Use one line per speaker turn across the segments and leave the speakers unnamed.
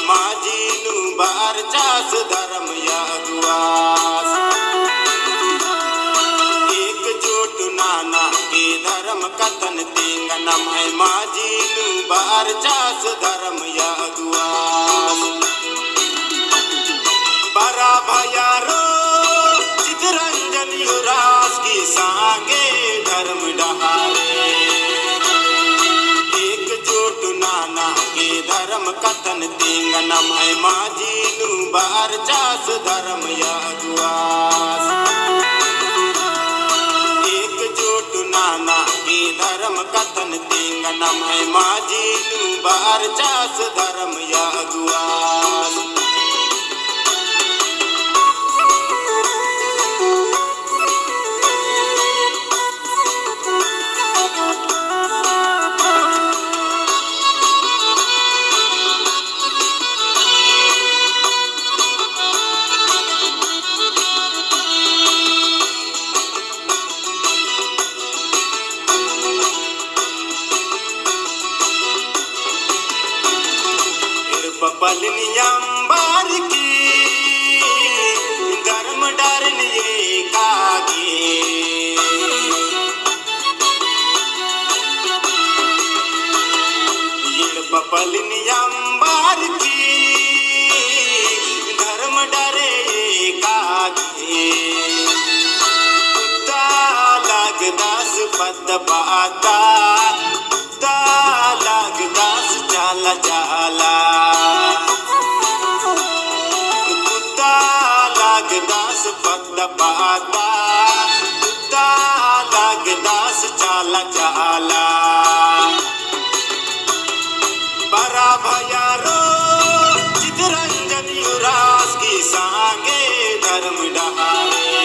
माझी नु बारचास धर्म यादवास एकजुट नाना के धर्म कथन तेंगन मैं माझी नु बारचास धर्म यादवास बरा भयारो चितरंजन युवराज की सांगे धर्म डहारे एकजुट नाना के धर्म कथन तेंगन मैं माझी नु बारचास धर्म यादवास एकजुट नाना के धर्म कथन तेंगन मैं माझी नु बारचास धर्म यादवास पलनियंबर की धर्म डरन ये कागे पलनियंबर की धर्म डरे कागे कुत्ता लगदास पद पाता कुत्ता लगदास जाला जाला दास पद पाता कुत्ता लगदास चाला चाला बरा भयारो चितरंजन युवराज की सांगे धर्म डहारे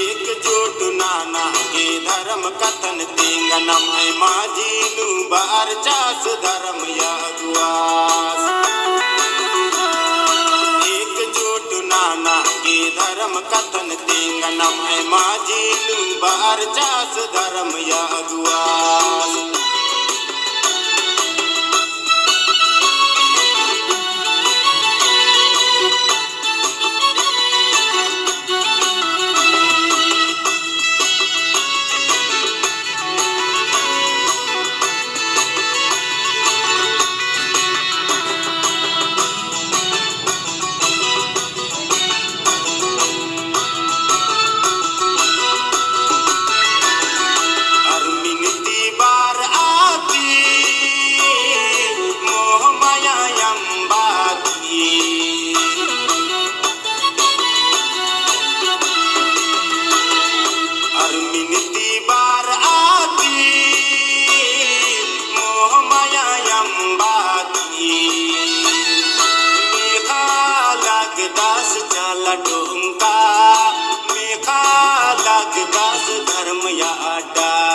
एकजुट नाना के धर्म कथन तेंगन मैं माझी नु बारचास धर्म यादवास नाना के धर्म कथन तेंगन मैं माझी नु बारचास धर्म यादवास लगदास धर्म यादा